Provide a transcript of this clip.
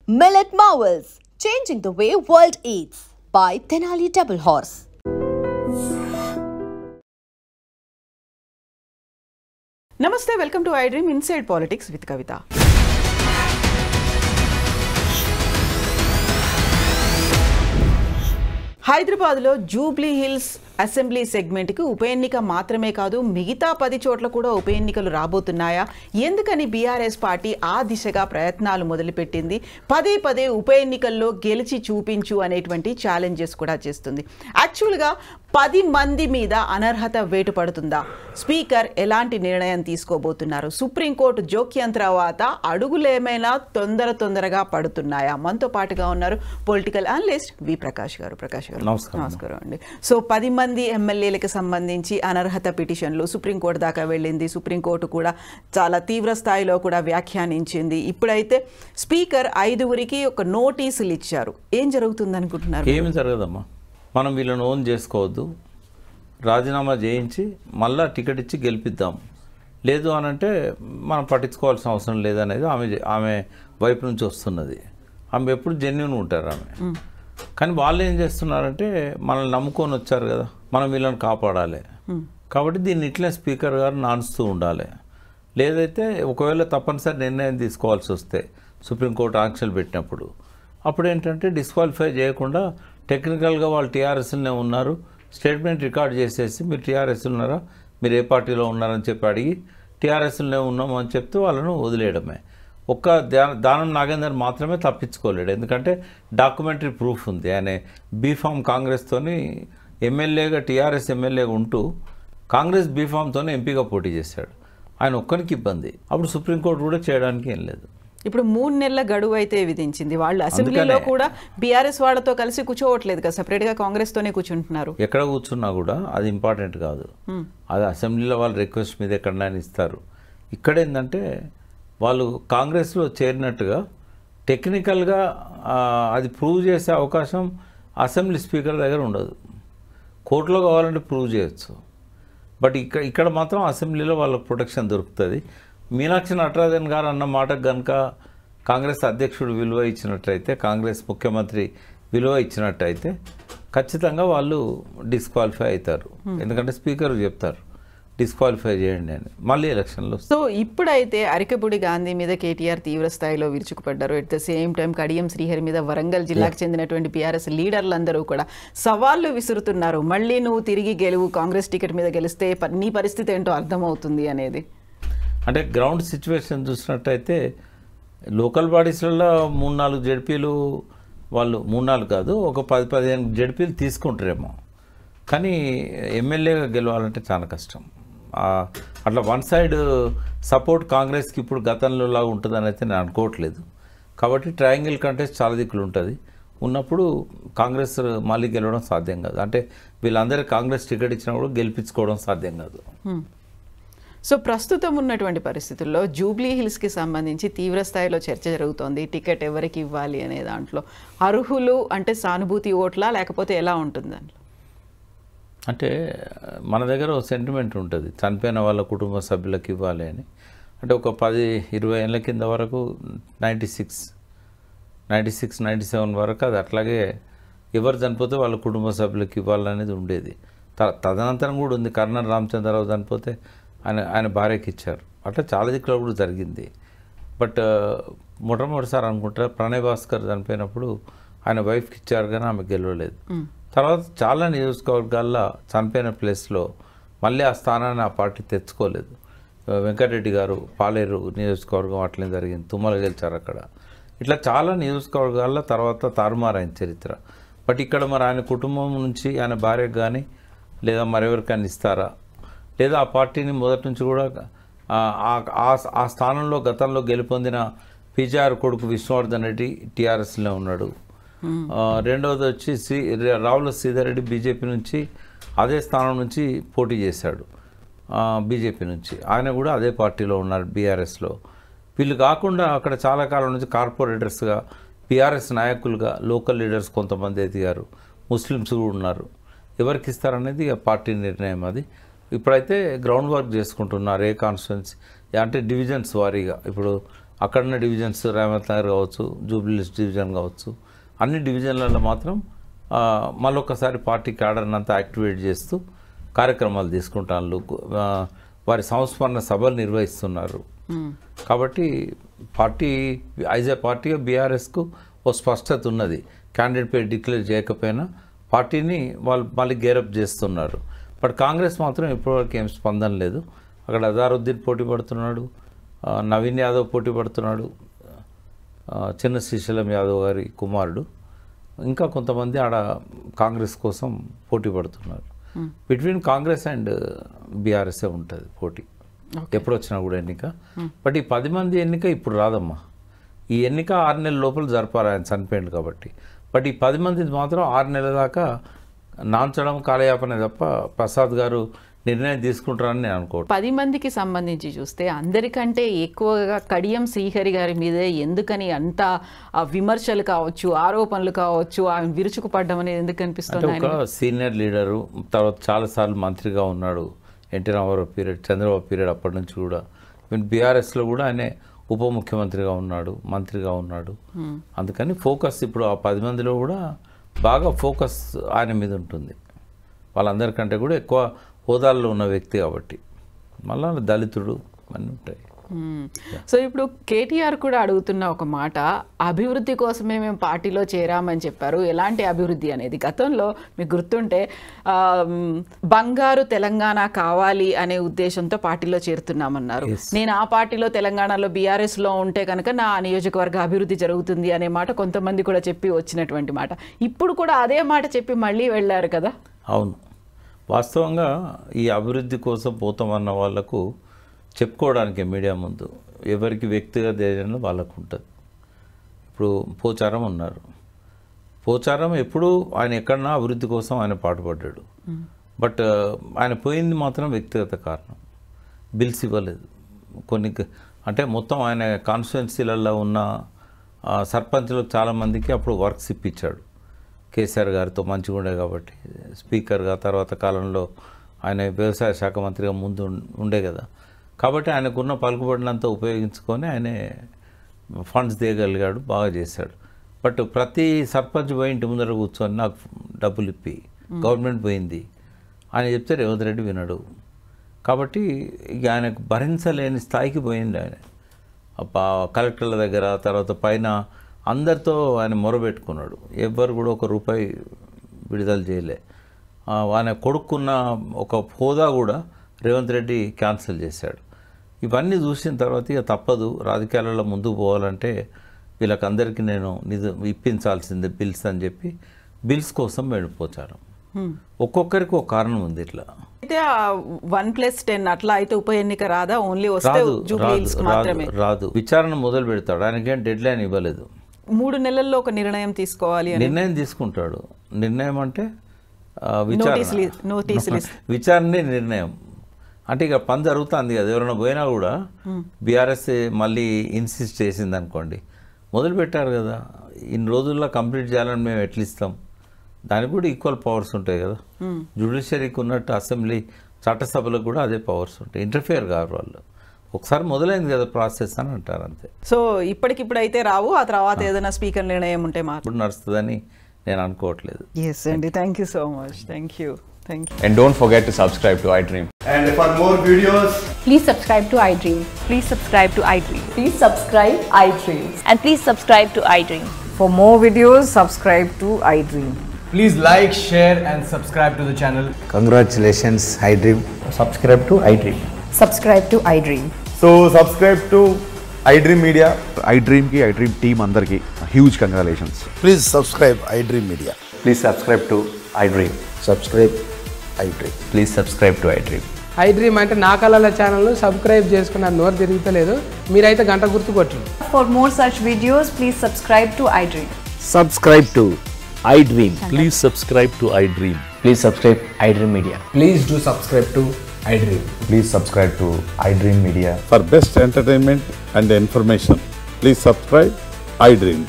Millet Marvels, changing the way world eats by Tenali Double Horse. Namaste, welcome to iDream Inside Politics with Kavita. హైదరాబాద్లో Jubilee hills assembly సెగ్మెంట్కి ఉప ఎన్నిక మాత్రమే కాదు మిగతా 10 చోట్ల కూడా ఉప ఎన్నికలు రాబోతున్నాయా? ఎందుకని బీఆర్ఎస్ పార్టీ ఆ దిశగా ప్రయత్నాలు మొదలుపెట్టింది? పదే ఉప ఎన్నికల్లో గెలిచి చూపించు అనేటువంటి ఛాలెంజెస్ కూడా చేస్తుంది. యాక్చువల్గా 10 మంది మీద అనర్హత వేటు పడుతుందా? స్పీకర్ ఎలాంటి నిర్ణయం తీసుకోబోతున్నారు? సుప్రీంకోర్టు జోక్యం తర్వాత అడుగులేమైనా తొందరగా పడుతున్నాయా? మనతో పాటుగా ఉన్నారు పొలిటికల్ అనలిస్ట్ వి ప్రకాష్ గారు. ప్రకాష్ గారు నమస్కారం అండి. సో 10 మంది ఎమ్మెల్యేలకు సంబంధించి అనర్హత పిటిషన్లు సుప్రీంకోర్టు దాకా వెళ్ళింది. సుప్రీంకోర్టు కూడా చాలా తీవ్ర స్థాయిలో కూడా వ్యాఖ్యానించింది. ఇప్పుడైతే స్పీకర్ 5గురికి ఒక నోటీసులు ఇచ్చారు. ఏం జరుగుతుంది అనుకుంటున్నారు? ఏమి జరగదమ్మా, మనం వీళ్ళని ఓన్ చేసుకోవద్దు, రాజీనామా చేయించి మళ్ళా టికెట్ ఇచ్చి గెలిపిద్దాం, లేదు అని అంటే మనం పట్టించుకోవాల్సిన అవసరం లేదనేది ఆమె వైపు నుంచి వస్తున్నది. ఆమె ఎప్పుడు జెన్యూన్ ఉంటారు ఆమె. కానీ వాళ్ళు ఏం చేస్తున్నారంటే మనల్ని నమ్ముకొని వచ్చారు కదా, మనం వీళ్ళని కాపాడాలి కాబట్టి దీన్ని ఇట్లే స్పీకర్ గారు నానుస్తూ ఉండాలి. లేదైతే ఒకవేళ తప్పనిసరి నిర్ణయం తీసుకోవాల్సి వస్తే సుప్రీంకోర్టు ఆంక్షలు పెట్టినప్పుడు అప్పుడు ఏంటంటే డిస్క్వాలిఫై చేయకుండా టెక్నికల్గా వాళ్ళు టీఆర్ఎస్లోనే ఉన్నారు, స్టేట్మెంట్ రికార్డ్ చేసేసి మీరు టీఆర్ఎస్ ఉన్నారా, మీరు ఏ పార్టీలో ఉన్నారని చెప్పి అడిగి టీఆర్ఎస్లోనే ఉన్నాము అని చెప్తే వాళ్ళను వదిలేయడమే. ఒక్క దానం నాగేందర్ మాత్రమే తప్పించుకోలేడు, ఎందుకంటే డాక్యుమెంటరీ ప్రూఫ్ ఉంది. ఆయన బీఫామ్ కాంగ్రెస్తోని ఎమ్మెల్యేగా టీఆర్ఎస్ ఎమ్మెల్యేగా ఉంటూ కాంగ్రెస్ బీఫామ్తోనే ఎంపీగా పోటీ చేశాడు. ఆయన ఒక్కరికి ఇబ్బంది. అప్పుడు సుప్రీంకోర్టు కూడా చేయడానికి ఏం లేదు. ఇప్పుడు 3 నెలల గడువు అయితే విధించింది. వాళ్ళు అసెంబ్లీలో కూడా బీఆర్ఎస్ వాళ్ళతో కలిసి కూర్చోవట్లేదు కదా, సపరేట్గా కాంగ్రెస్తోనే కూర్చుంటున్నారు. ఎక్కడ కూర్చున్నా కూడా అది ఇంపార్టెంట్ కాదు. అది అసెంబ్లీలో వాళ్ళు రిక్వెస్ట్ మీద ఎక్కడైనా ఇస్తారు. ఇక్కడ ఏంటంటే వాళ్ళు కాంగ్రెస్లో చేరినట్టుగా టెక్నికల్గా అది ప్రూవ్ చేసే అవకాశం అసెంబ్లీ స్పీకర్ దగ్గర ఉండదు. కోర్టులో కావాలంటే ప్రూవ్ చేయొచ్చు, బట్ ఇక్కడ మాత్రం అసెంబ్లీలో వాళ్ళకు ప్రొటెక్షన్ దొరుకుతుంది. మీనాక్షి నటరాజన్ గారు అన్న మాటకు కనుక కాంగ్రెస్ అధ్యక్షుడు విలువ ఇచ్చినట్టయితే, కాంగ్రెస్ ముఖ్యమంత్రి విలువ ఇచ్చినట్టయితే ఖచ్చితంగా వాళ్ళు డిస్క్వాలిఫై అవుతారు. ఎందుకంటే స్పీకర్ చెప్తారు డిస్క్వాలిఫై చేయండి అని, మళ్ళీ ఎలక్షన్లో. సో ఇప్పుడైతే అరికపూడి గాంధీ మీద కేటీఆర్ తీవ్ర స్థాయిలో విరుచుకుపడ్డారు. At the same time Kadiyam Srihari మీద వరంగల్ జిల్లాకు చెందినటువంటి బీఆర్ఎస్ లీడర్లందరూ కూడా సవాళ్లు విసురుతున్నారు. మళ్ళీ నువ్వు తిరిగి గెలువు, కాంగ్రెస్ టికెట్ మీద గెలిస్తే నీ పరిస్థితి ఏంటో అర్థమవుతుంది అనేది. అంటే గ్రౌండ్ సిచ్యువేషన్ చూసినట్టయితే లోకల్ బాడీస్లలో 3-4 జడ్పీలు వాళ్ళు 3-4 కాదు, ఒక 10-15 జడ్పీలు తీసుకుంటారేమో. కానీ ఎమ్మెల్యేగా గెలవాలంటే చాలా కష్టం. అట్లా వన్ సైడ్ సపోర్ట్ కాంగ్రెస్కి ఇప్పుడు గతంలో లాగా ఉంటుందని అయితే నేను అనుకోవట్లేదు. కాబట్టి ట్రయాంగిల్ కంటెస్ట్ చాలా దిక్కులు ఉంటుంది. ఉన్నప్పుడు కాంగ్రెస్ మళ్ళీ గెలవడం సాధ్యం కాదు. అంటే వీళ్ళందరికీ కాంగ్రెస్ టికెట్ ఇచ్చినా కూడా గెలిపించుకోవడం సాధ్యం కాదు. సో ప్రస్తుతం ఉన్నటువంటి పరిస్థితుల్లో జూబ్లీ హిల్స్కి సంబంధించి తీవ్ర స్థాయిలో చర్చ జరుగుతోంది. టికెట్ ఎవరికి ఇవ్వాలి అనే దాంట్లో అర్హులు అంటే సానుభూతి ఓట్లా లేకపోతే ఎలా ఉంటుంది దాంట్లో? అంటే మన దగ్గర ఒక సెంటిమెంట్ ఉంటుంది, చనిపోయిన వాళ్ళ కుటుంబ సభ్యులకు ఇవ్వాలి అని. అంటే ఒక 10-20 ఏళ్ళ కింద వరకు 96, 97 వరకు అది అట్లాగే ఎవరు చనిపోతే వాళ్ళ కుటుంబ సభ్యులకు ఇవ్వాలనేది ఉండేది. తదనంతరం కూడా ఉంది. కర్నల్ రామచంద్రరావు చనిపోతే ఆయన భార్యకి ఇచ్చారు. అట్లా చాలా దిక్కులో కూడా జరిగింది. బట్ మొట్టమొదటిసారి అనుకుంటా ప్రణయ్ భాస్కర్ చనిపోయినప్పుడు ఆయన వైఫ్కి ఇచ్చారు కానీ ఆమె గెలవలేదు. తర్వాత చాలా నియోజకవర్గాల్లో చనిపోయిన ప్లేస్లో మళ్ళీ ఆ స్థానాన్ని ఆ పార్టీ తెచ్చుకోలేదు. వెంకటరెడ్డి గారు పాలేరు నియోజకవర్గం అట్లనే జరిగింది, తుమ్మల గెలిచారు అక్కడ. ఇట్లా చాలా నియోజకవర్గాల్లో తర్వాత తారుమారైన చరిత్ర. బట్ ఇక్కడ మరి ఆయన కుటుంబం నుంచి ఆయన భార్యకు కానీ లేదా మరెవరికైనా ఇస్తారా, లేదా ఆ పార్టీని మొదటి నుంచి కూడా ఆ స్థానంలో గతంలో గెలుపొందిన పీజీఆర్ కొడుకు విష్ణువర్ధన్ రెడ్డి టీఆర్ఎస్లో ఉన్నాడు. రెండవది వచ్చి రావుల శ్రీధర్ రెడ్డి బీజేపీ నుంచి అదే స్థానం నుంచి పోటీ చేశాడు బీజేపీ నుంచి. ఆయన కూడా అదే పార్టీలో ఉన్నారు బీఆర్ఎస్లో. వీళ్ళు కాకుండా అక్కడ చాలా కాలం నుంచి కార్పొరేటర్స్గా బీఆర్ఎస్ నాయకులుగా లోకల్ లీడర్స్ కొంతమంది ఎదిగారు, ముస్లిమ్స్ కూడా ఉన్నారు. ఎవరికి ఇస్తారనేది పార్టీ నిర్ణయం. అది ఇప్పుడైతే గ్రౌండ్ వర్క్ చేసుకుంటున్నారు. ఏ కాన్స్టిట్యున్సీ అంటే డివిజన్స్ వారీగా ఇప్పుడు అక్కడున్న డివిజన్స్ రేవంత్ నగర్ కావచ్చు, జూబ్లీహిల్స్ డివిజన్ కావచ్చు, అన్ని డివిజన్లలో మాత్రం మళ్ళొక్కసారి పార్టీ క్యాడర్ని అంతా యాక్టివేట్ చేస్తూ కార్యక్రమాలు తీసుకుంటాను. వారి సంస్మరణ సభలు నిర్వహిస్తున్నారు. కాబట్టి పార్టీ యాజ్ ఏ పార్టీగా బీఆర్ఎస్కు ఓ స్పష్టత ఉన్నది. క్యాండిడేట్ పేరు డిక్లేర్ చేయకపోయినా పార్టీని వాళ్ళు మళ్ళీ గేరప్ చేస్తున్నారు. బట్ కాంగ్రెస్ మాత్రం ఇప్పటివరకు ఏం స్పందన లేదు. అక్కడ అజారుద్దీన్ పోటీ పడుతున్నాడు, నవీన్ యాదవ్ పోటీ పడుతున్నాడు, చిన్న శ్రీశైలం యాదవ్ గారి కుమారుడు, ఇంకా కొంతమంది ఆడ కాంగ్రెస్ కోసం పోటీ పడుతున్నారు. బిట్వీన్ కాంగ్రెస్ అండ్ బీఆర్ఎస్ఏ ఉంటుంది పోటీ ఎప్పుడు వచ్చినా కూడా ఎన్నిక. బట్ ఈ 10 మంది ఎన్నిక ఇప్పుడు రాదమ్మా. ఈ ఎన్నిక 6 నెలల లోపల జరపాలి, ఆయన చనిపోయింది కాబట్టి. బట్ ఈ 10 మంది మాత్రం 6 నెలల దాకా నాంచడం కాలయాపనే తప్ప ప్రసాద్ గారు నిర్ణయం తీసుకుంటారని నేను అనుకోవడం. 10 మందికి సంబంధించి చూస్తే అందరికంటే ఎక్కువగా కడియం శ్రీహరి గారి మీదే ఎందుకని అంత విమర్శలు కావచ్చు, ఆరోపణలు కావచ్చు, ఆయన విరుచుకుపడ్డం అనేది ఎందుకు అనిపిస్తుంది? ఒక సీనియర్ లీడరు, తర్వాత చాలాసార్లు మంత్రిగా ఉన్నాడు. NT Rama Rao period, Chandrababu period అప్పటి నుంచి కూడా. బీఆర్ఎస్లో కూడా ఆయన ఉప ముఖ్యమంత్రిగా ఉన్నాడు, మంత్రిగా ఉన్నాడు. అందుకని ఫోకస్ ఇప్పుడు ఆ 10 మందిలో కూడా బాగా ఫోకస్ ఆయన మీద ఉంటుంది. వాళ్ళందరికంటే కూడా ఎక్కువ హోదాల్లో ఉన్న వ్యక్తి కాబట్టి. మళ్ళా దళితుడు అన్నీ ఉంటాయి. సో ఇప్పుడు కేటీఆర్ కూడా అడుగుతున్న ఒక మాట, అభివృద్ధి కోసమే మేము పార్టీలో చేరామని చెప్పారు. ఎలాంటి అభివృద్ధి అనేది? గతంలో మీకు గుర్తుంటే బంగారు తెలంగాణ కావాలి అనే ఉద్దేశంతో పార్టీలో చేరుతున్నామన్నారు. నేను ఆ పార్టీలో తెలంగాణలో బీఆర్ఎస్లో ఉంటే కనుక నా నియోజకవర్గ అభివృద్ధి జరుగుతుంది అనే మాట కొంతమంది కూడా చెప్పి వచ్చినటువంటి మాట. ఇప్పుడు కూడా అదే మాట చెప్పి మళ్ళీ వెళ్ళారు కదా. అవును, వాస్తవంగా ఈ అభివృద్ధి కోసం పోతామన్న వాళ్లకు చెప్పుకోవడానికి మీడియా ముందు ఎవరికి వ్యక్తిగత ఏజెండా వాళ్ళకు ఉంటుంది. ఇప్పుడు పోచారం ఉన్నారు. పోచారం ఎప్పుడు ఆయన ఎక్కడన్నా అభివృద్ధి కోసం ఆయన పాటుపడ్డాడు. బట్ ఆయన పోయింది మాత్రం వ్యక్తిగత కారణం. బిల్స్ ఇవ్వలేదు కొన్ని. అంటే మొత్తం ఆయన కాన్స్టిట్యున్సీలలో ఉన్న సర్పంచ్లకు చాలామందికి అప్పుడు వర్క్స్ ఇప్పించాడు. కేసీఆర్ గారితో మంచిగా ఉండే కాబట్టి స్పీకర్గా, తర్వాత కాలంలో ఆయన వ్యవసాయ శాఖ మంత్రిగా ముందు ఉండే కదా. కాబట్టి ఆయనకున్న పలుకుబడినంతా ఉపయోగించుకొని ఆయన ఫండ్స్ తీయగలిగాడు, బాగా చేశాడు. బట్ ప్రతి సర్పంచ్ పోయి ఇంటి ముందర కూర్చొని నాకు డబ్బులు ఇప్పి గవర్నమెంట్ పోయింది ఆయన చెప్తే రేవంత్ రెడ్డి వినడు. కాబట్టి ఇక ఆయనకు భరించలేని స్థాయికి పోయింది. ఆయన కలెక్టర్ల దగ్గర, తర్వాత పైన అందరితో ఆయన మొరబెట్టుకున్నాడు. ఎవ్వరు కూడా ₹1 విడుదల చేయలే. ఆయన కొడుకున్న ఒక హోదా కూడా రేవంత్ రెడ్డి క్యాన్సిల్ చేశాడు. ఇవన్నీ చూసిన తర్వాత ఇక తప్పదు, రాజకీయాలలో ముందుకు పోవాలంటే వీళ్ళకందరికీ నేను ఇప్పించాల్సిందే బిల్స్ అని చెప్పి బిల్స్ కోసం వెళ్ళిపోచారు. ఒక్కొక్కరికి ఒక కారణం ఉంది. ఇట్లా అయితే 1+10 అట్లా అయితే ఉప ఎన్నిక రాదా? ఓన్లీ వస్తే రాదు. విచారణ మొదలు పెడతాడు. ఆయనకేం డెడ్ లైన్ ఇవ్వలేదు. 3 నెలల్లో ఒక నిర్ణయం తీసుకోవాలి. నిర్ణయం తీసుకుంటాడు. నిర్ణయం అంటే విచారణే నిర్ణయం. అంటే ఇక పని జరుగుతుంది కదా. ఎవరైనా పోయినా కూడా బీఆర్ఎస్ మళ్ళీ ఇన్సిస్ట్ చేసింది అనుకోండి, మొదలు పెట్టారు కదా, ఇన్ని రోజుల్లో కంప్లీట్ చేయాలని మేము ఎట్లా ఇస్తాం? దానికి కూడా ఈక్వల్ పవర్స్ ఉంటాయి కదా. జ్యుడిషియరీకి ఉన్నట్టు అసెంబ్లీ, చట్టసభలకు కూడా అదే పవర్స్ ఉంటాయి. ఇంటర్ఫియర్ కాదు వాళ్ళు. ఒకసారి మొదలైంది కదా ప్రాసెస్ అని అంటారు అంతే. సో ఇప్పటికిప్పుడు అయితే రావు. ఆ తర్వాత ఏదైనా స్పీకర్ నిర్ణయం ఉంటే మాత్రం నడుస్తుందని నేను అనుకోవట్లేదు. ఎస్ అండి, thank you so much. Thank you. And don't forget to subscribe to iDream. And for more videos, please subscribe to iDream. Please subscribe to iDream. Please subscribe iDream. And please subscribe to iDream. For more videos, subscribe to iDream. please like, share and subscribe to the channel. Congratulations, iDream. Subscribe to iDream. Subscribe to iDream. So subscribe to iDream Media. iDream ki iDream team andarki huge congratulations. Please subscribe iDream Media. Please subscribe to iDream. Subscribe iDream. Please subscribe to iDream. iDream అంటే నా కళల ఛానల్ను subscribe చేసుకున్న నోరు తిరుగుతలేదు. మీరైతే గంట గుర్తు కొట్టండి. For more such videos, please subscribe to iDream. Subscribe to iDream. Please subscribe to iDream. Please subscribe iDream Media. Please do subscribe to iDream. Please subscribe to iDream Media. For best entertainment and information, please subscribe iDream.